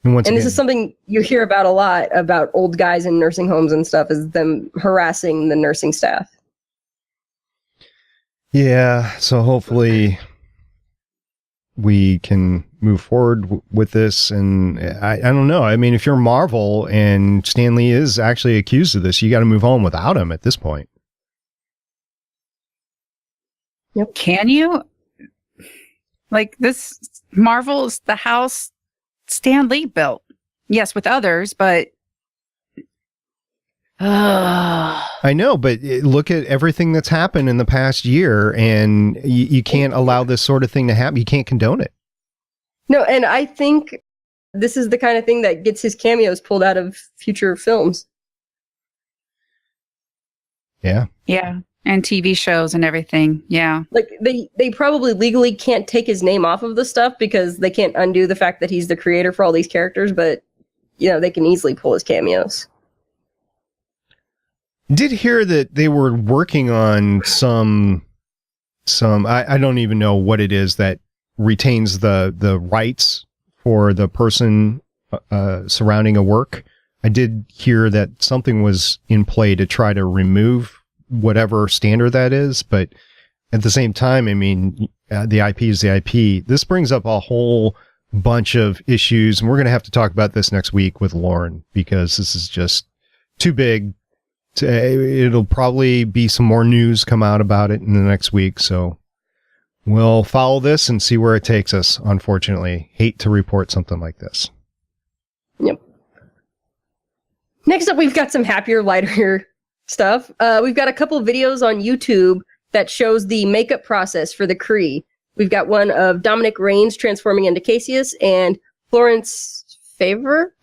And this is something you hear about a lot about old guys in nursing homes and stuff, is them harassing the nursing staff. Yeah, so hopefully we can move forward with this. And I don't know. I mean, if you're Marvel and Stan Lee is actually accused of this, you got to move on without him at this point. Yep. Can you? Like, this Marvel's the house Stan Lee built. Yes, with others, but I know, but look at everything that's happened in the past year, and you can't allow this sort of thing to happen. You can't condone it. No, and I think this is the kind of thing that gets his cameos pulled out of future films. Yeah. Yeah. And TV shows and everything. Yeah. Like they probably legally can't take his name off of the stuff because they can't undo the fact that he's the creator for all these characters, but they can easily pull his cameos. Did hear that they were working on some I don't even know what it is that retains the rights for the person surrounding a work. I did hear that something was in play to try to remove whatever standard that is, but at the same time, I mean, the IP is the IP. This brings up a whole bunch of issues, and we're going to have to talk about this next week with Lauren, because this is just too big. It'll probably be some more news come out about it in the next week, so we'll follow this and see where it takes us. Unfortunately, hate to report something like this. Yep. Next up, we've got some happier, lighter stuff. We've got a couple videos on YouTube that shows the makeup process for the Kree. We've got one of Dominic Raines transforming into Cassius and Florence Favre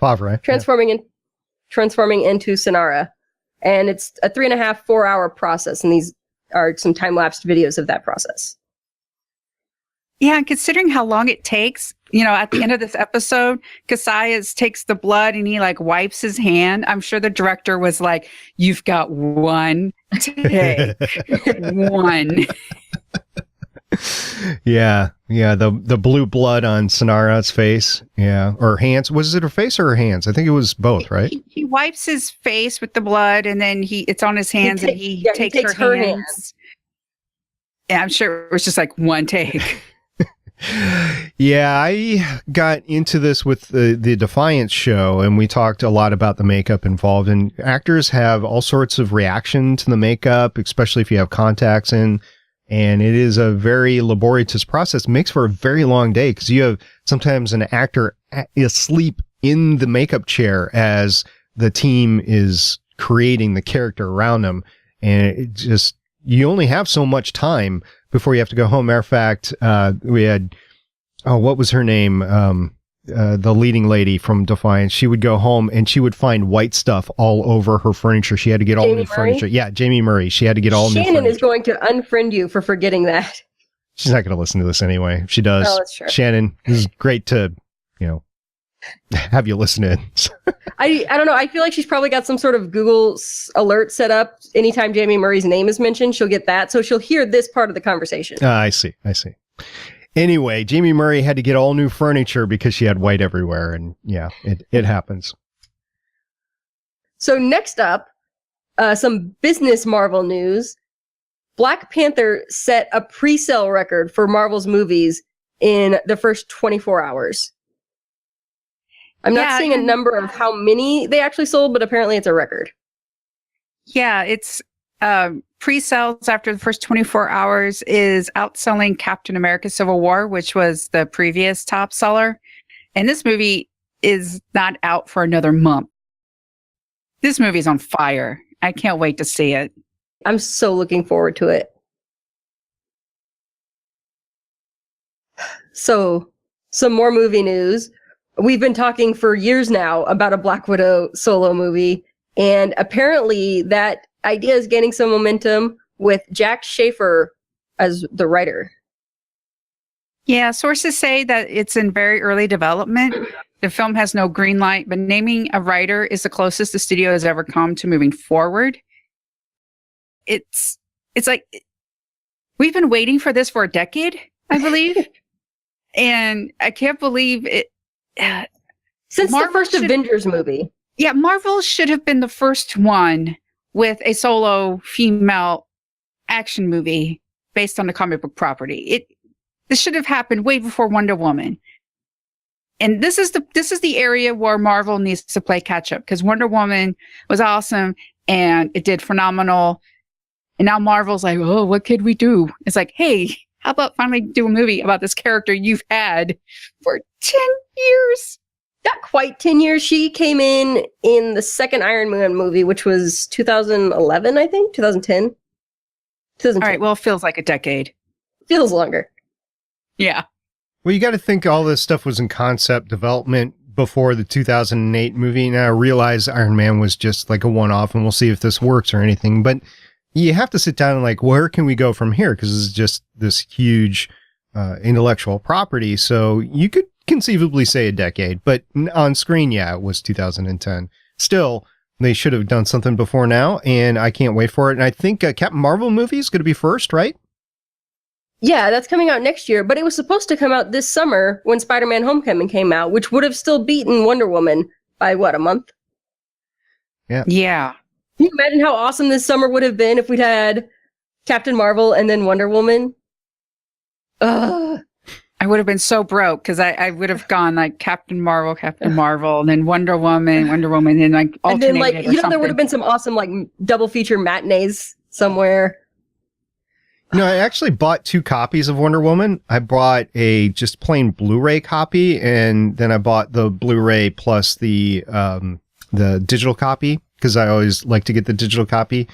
transforming into Sonara. And it's a 3.5-4 hour process, and these are some time-lapsed videos of that process. Yeah, and considering how long it takes, at the end of this episode, Cassius takes the blood and he wipes his hand. I'm sure the director was like, "You've got one take." One. Yeah, the blue blood on Sonara's face, or hands. Was it her face or her hands? I think it was both, right? He wipes his face with the blood, and then it's on his hands, and he takes her hands. Yeah, I'm sure it was just one take. Yeah, I got into this with the Defiance show, and we talked a lot about the makeup involved, and actors have all sorts of reaction to the makeup, especially if you have contacts in. And it is a very laborious process. It makes for a very long day because you have sometimes an actor asleep in the makeup chair as the team is creating the character around them. And it just, you only have so much time before you have to go home. Matter of fact, we had, what was her name? The leading lady from Defiance. She would go home and she would find white stuff all over her furniture. She had to get all new furniture. Yeah, Jamie Murray. She had to get all new furniture. Shannon is going to unfriend you for forgetting that. She's not going to listen to this anyway. If she does, that's true. Shannon, this is great to, have you listen in. I don't know. I feel like she's probably got some sort of Google alert set up. Anytime Jamie Murray's name is mentioned, she'll get that. So she'll hear this part of the conversation. I see. Anyway, Jamie Murray had to get all new furniture because she had white everywhere, and it happens. So next up, some business Marvel news. Black Panther set a pre-sale record for Marvel's movies in the first 24 hours. I'm not seeing a number of how many they actually sold, but apparently it's a record. Yeah, it's pre-sales after the first 24 hours is outselling Captain America Civil War, which was the previous top seller. And this movie is not out for another month. This movie is on fire. I can't wait to see it. I'm so looking forward to it. So, some more movie news. We've been talking for years now about a Black Widow solo movie, and apparently that idea is gaining some momentum with Jack Schaefer as the writer. Yeah, sources say that it's in very early development. The film has no green light, but naming a writer is the closest the studio has ever come to moving forward. It's like we've been waiting for this for a decade, I believe. And I can't believe it. Since the first Avengers movie. Yeah, Marvel should have been the first one with a solo female action movie based on the comic book property. This should have happened way before Wonder Woman. And this is the area where Marvel needs to play catch up, because Wonder Woman was awesome and it did phenomenal. And now Marvel's like, oh, what could we do? It's like, hey, how about finally do a movie about this character you've had for 10 years? not quite 10 years. She came in the second Iron Man movie, which was 2011, I think, 2010. 2010. All right. Well, it feels like a decade. Feels longer. Yeah. Well, you got to think all this stuff was in concept development before the 2008 movie. Now I realize Iron Man was just like a one-off, and we'll see if this works or anything. But you have to sit down and like, where can we go from here? Because it's just this huge intellectual property. So you could conceivably say a decade, but on screen, yeah, it was 2010. Still, they should have done something before now, and I can't wait for it. And I think Captain Marvel movie is going to be first, right? Yeah, that's coming out next year, but it was supposed to come out this summer when Spider-Man Homecoming came out, which would have still beaten Wonder Woman by, what, a month? Yeah. Can you imagine how awesome this summer would have been if we'd had Captain Marvel and then Wonder Woman? Ugh. I would have been so broke because I would have gone like Captain Marvel, and then Wonder Woman, and like alternated And then, like, or there would have been some awesome, like, double feature matinees somewhere. No, I actually bought 2 copies of Wonder Woman. I bought a just plain Blu-ray copy, and then I bought the Blu-ray plus the digital copy, because I always like to get the digital copy.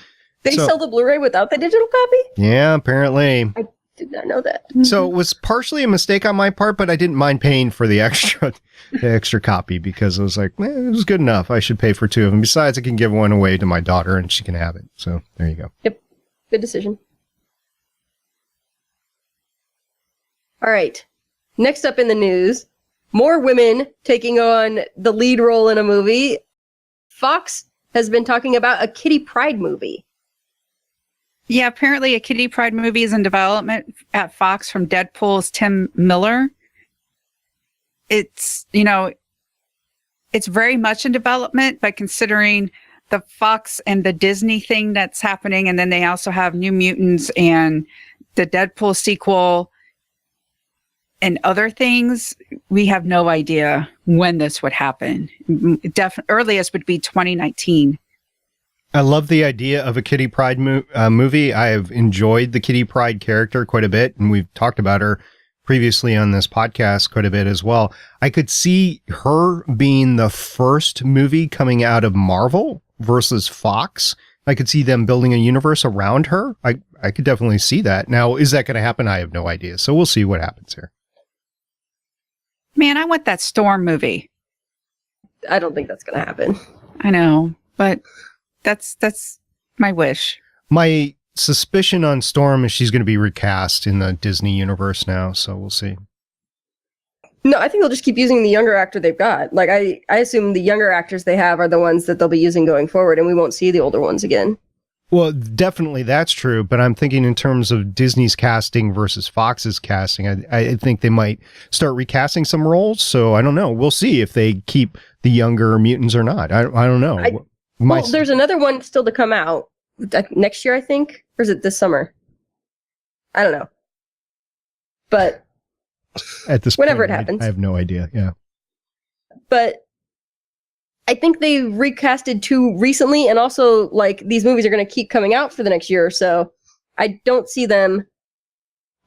They sell the Blu-ray without the digital copy? Yeah, apparently. I did not know that. So it was partially a mistake on my part, but I didn't mind paying for the extra copy, because I was like, it was good enough. I should pay for 2 of them. Besides, I can give one away to my daughter, and she can have it. So there you go. Yep. Good decision. All right. Next up in the news, more women taking on the lead role in a movie. Fox has been talking about a Kitty Pryde movie. Yeah, apparently a Kitty Pryde movie is in development at Fox from Deadpool's Tim Miller. It's very much in development, but considering the Fox and the Disney thing that's happening, and then they also have New Mutants and the Deadpool sequel and other things, we have no idea when this would happen. Earliest would be 2019. I love the idea of a Kitty Pryde movie. I have enjoyed the Kitty Pryde character quite a bit, and we've talked about her previously on this podcast quite a bit as well. I could see her being the first movie coming out of Marvel versus Fox. I could see them building a universe around her. I could definitely see that. Now, is that going to happen? I have no idea. So we'll see what happens here. Man, I want that Storm movie. I don't think that's going to happen. I know, but that's my wish. My suspicion on Storm is she's going to be recast in the Disney universe now, so we'll see. No, I think they'll just keep using the younger actor they've got. Like, I assume the younger actors they have are the ones that they'll be using going forward, and we won't see the older ones again. Well, definitely that's true, but I'm thinking in terms of Disney's casting versus Fox's casting. I think they might start recasting some roles, so I don't know. We'll see if they keep the younger mutants or not. I don't know. Well, there's another one still to come out next year, I think, or is it this summer? I don't know. But at this whenever point, it happens, I have no idea. Yeah, but I think they recasted 2 recently, and also, like, these movies are going to keep coming out for the next year or so. I don't see them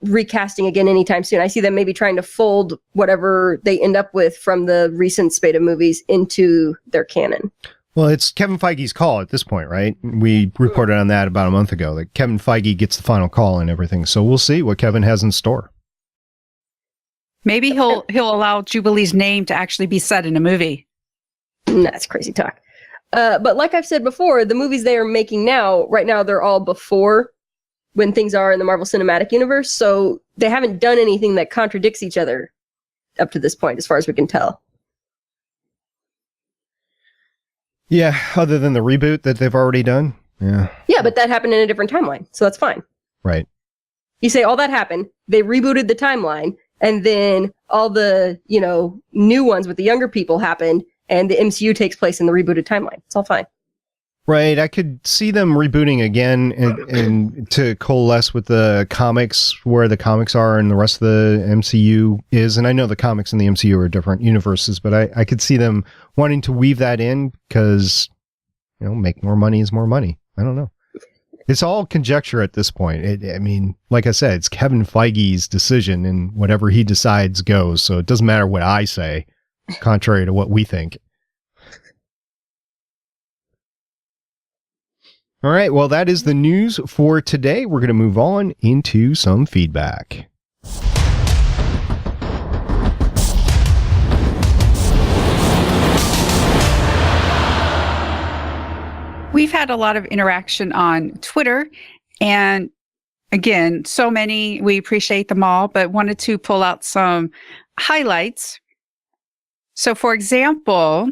recasting again anytime soon. I see them maybe trying to fold whatever they end up with from the recent spate of movies into their canon. Well, it's Kevin Feige's call at this point, right? We reported on that about a month ago, that Kevin Feige gets the final call and everything. So we'll see what Kevin has in store. Maybe he'll allow Jubilee's name to actually be said in a movie. That's crazy talk. But like I've said before, the movies they are making right now, they're all before when things are in the Marvel Cinematic Universe. So they haven't done anything that contradicts each other up to this point, as far as we can tell. Yeah, other than the reboot that they've already done. Yeah. Yeah, but that happened in a different timeline, so that's fine. Right. You say all that happened, they rebooted the timeline, and then all the, new ones with the younger people happened, and the MCU takes place in the rebooted timeline. It's all fine. Right. I could see them rebooting again and to coalesce with the comics, where the comics are and the rest of the MCU is. And I know the comics and the MCU are different universes, but I could see them wanting to weave that in because, make more money is more money. I don't know. It's all conjecture at this point. I mean, like I said, it's Kevin Feige's decision, and whatever he decides goes. So it doesn't matter what I say. contrary to what we think. All right, well, that is the news for today. We're going to move on into some feedback. We've had a lot of interaction on Twitter, and again, so many. We appreciate them all, but wanted to pull out some highlights. So, for example,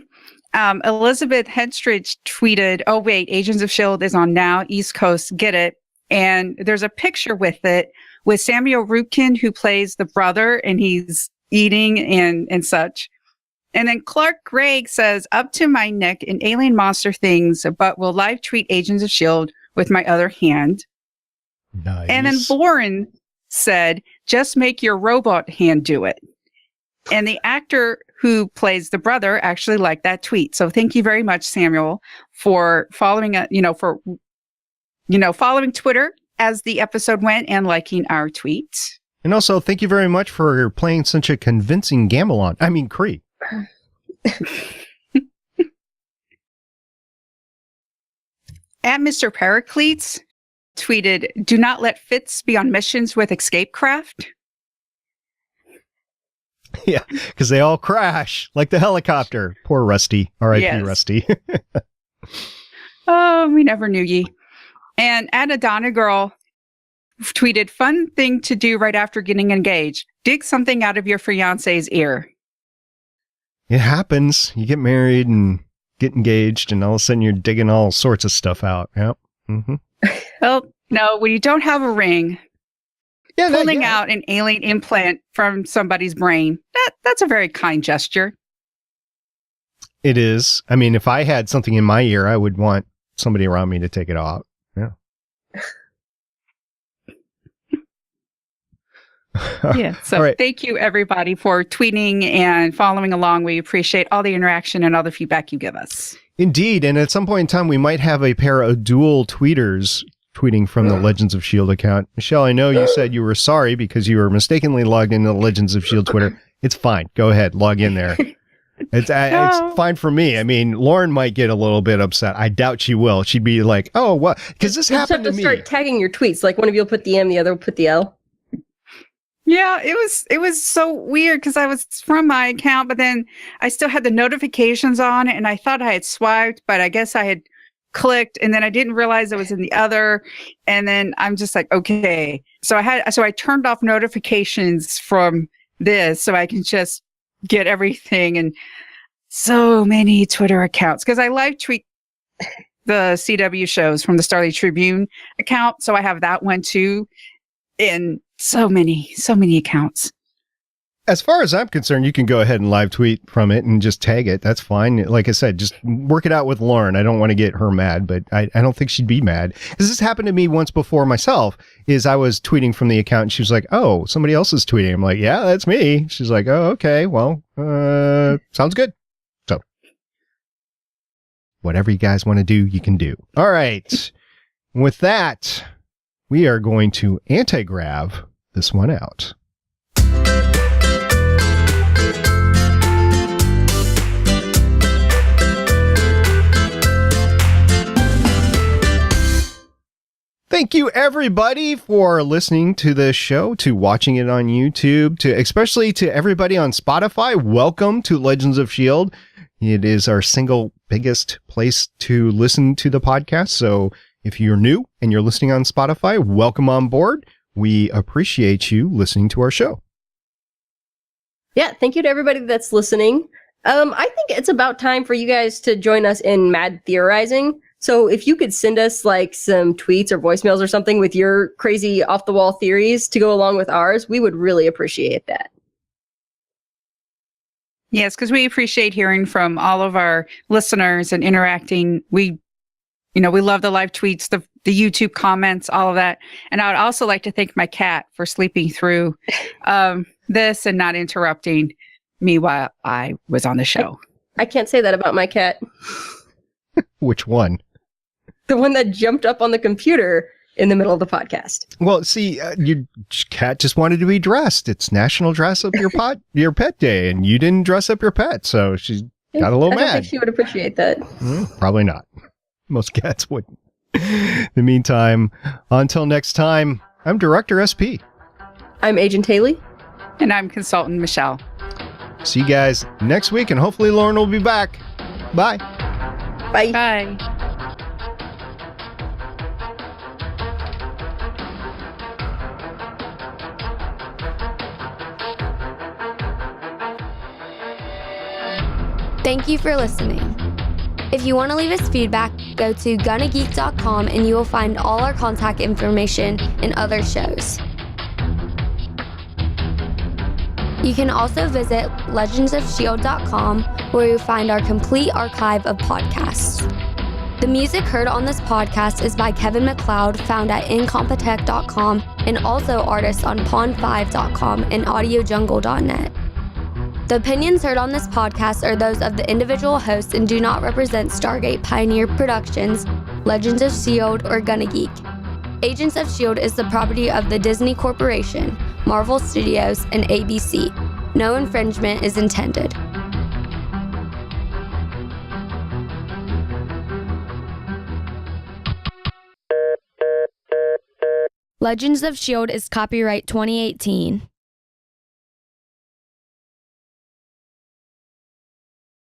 Elizabeth Hedstridge tweeted, "Oh wait, Agents of S.H.I.E.L.D. is on now, East Coast, get it." And there's a picture with it with Samuel Rupkin, who plays the brother, and he's eating and such. And then Clark Gregg says, "Up to my neck in alien monster things, but will live tweet Agents of S.H.I.E.L.D. with my other hand." Nice. And then Lauren said, "Just make your robot hand do it." And the actor who plays the brother actually liked that tweet. So thank you very much, Samuel, for following following Twitter as the episode went and liking our tweets. And also, thank you very much for playing such a convincing Kree. At Mr. Pericles tweeted, "Do not let Fitz be on missions with escape craft." Yeah, because they all crash like the helicopter. Poor Rusty. R.I.P. Yes. Rusty. Oh, we never knew ye. And Anna Donna Girl tweeted, "Fun thing to do right after getting engaged. Dig something out of your fiance's ear." It happens. You get married and get engaged, and all of a sudden you're digging all sorts of stuff out. Yep. Mm-hmm. Well, no, when you don't have a ring, Yeah, pulling out an alien implant from somebody's brain, that's a very kind gesture. It is. I mean, if I had something in my ear, I would want somebody around me to take it off. Yeah. Yeah. So All right. Thank you, everybody, for tweeting and following along. We appreciate all the interaction and all the feedback you give us. Indeed. And at some point in time, we might have a pair of dual tweeters tweeting from the Legends of S.H.I.E.L.D. account. Michelle, I know you said you were sorry because you were mistakenly logged into the Legends of S.H.I.E.L.D. Twitter. It's fine. Go ahead. Log in there. It's fine for me. I mean, Lauren might get a little bit upset. I doubt she will. She'd be like, "Oh, what?" Because this happened to me. Start tagging your tweets. Like one of you will put the M, the other will put the L. Yeah, it was so weird because I was from my account, but then I still had the notifications on and I thought I had swiped, but I guess I had clicked and then I didn't realize it was in the other. And then I'm just like, okay. So I turned off notifications from this so I can just get everything. And so many Twitter accounts because I live tweet the CW shows from the Stargate Tribune account. So I have that one too. And so many accounts. As far as I'm concerned, you can go ahead and live tweet from it and just tag it. That's fine. Like I said, just work it out with Lauren. I don't want to get her mad, but I don't think she'd be mad. Because this happened to me once before myself, is I was tweeting from the account and she was like, "Oh, somebody else is tweeting." I'm like, "Yeah, that's me." She's like, "Oh, okay. Well, sounds good." So whatever you guys want to do, you can do. All right. With that, we are going to anti-grav this one out. Thank you, everybody, for listening to this show, to watching it on YouTube, especially to everybody on Spotify. Welcome to Legends of S.H.I.E.L.D. It is our single biggest place to listen to the podcast. So if you're new and you're listening on Spotify, welcome on board. We appreciate you listening to our show. Yeah, thank you to everybody that's listening. I think it's about time for you guys to join us in Mad Theorizing. So if you could send us like some tweets or voicemails or something with your crazy off-the-wall theories to go along with ours, we would really appreciate that. Yes, because we appreciate hearing from all of our listeners and interacting. We love the live tweets, the YouTube comments, all of that. And I would also like to thank my cat for sleeping through this and not interrupting me while I was on the show. I can't say that about my cat. Which one? The one that jumped up on the computer. in the middle of the podcast. Well, see, your cat just wanted to be dressed. It's National Dress Up Your Pet Day, and you didn't dress up your pet, so she got a little I don't mad. think she would appreciate that. Probably not. Most cats wouldn't. In the meantime, until next time, I'm Director SP. I'm Agent Haley. And I'm Consultant Michelle. See you guys next week, and hopefully Lauren will be back. Bye. Bye. Bye. Thank you for listening. If you want to leave us feedback, go to gonnageek.com and you will find all our contact information and other shows. You can also visit legendsofshield.com where you'll find our complete archive of podcasts. The music heard on this podcast is by Kevin MacLeod, found at incompetech.com, and also artists on pond5.com and audiojungle.net. The opinions heard on this podcast are those of the individual hosts and do not represent Stargate Pioneer Productions, Legends of S.H.I.E.L.D, or Gonna Geek. Agents of S.H.I.E.L.D is the property of the Disney Corporation, Marvel Studios, and ABC. No infringement is intended. Legends of S.H.I.E.L.D is copyright 2018.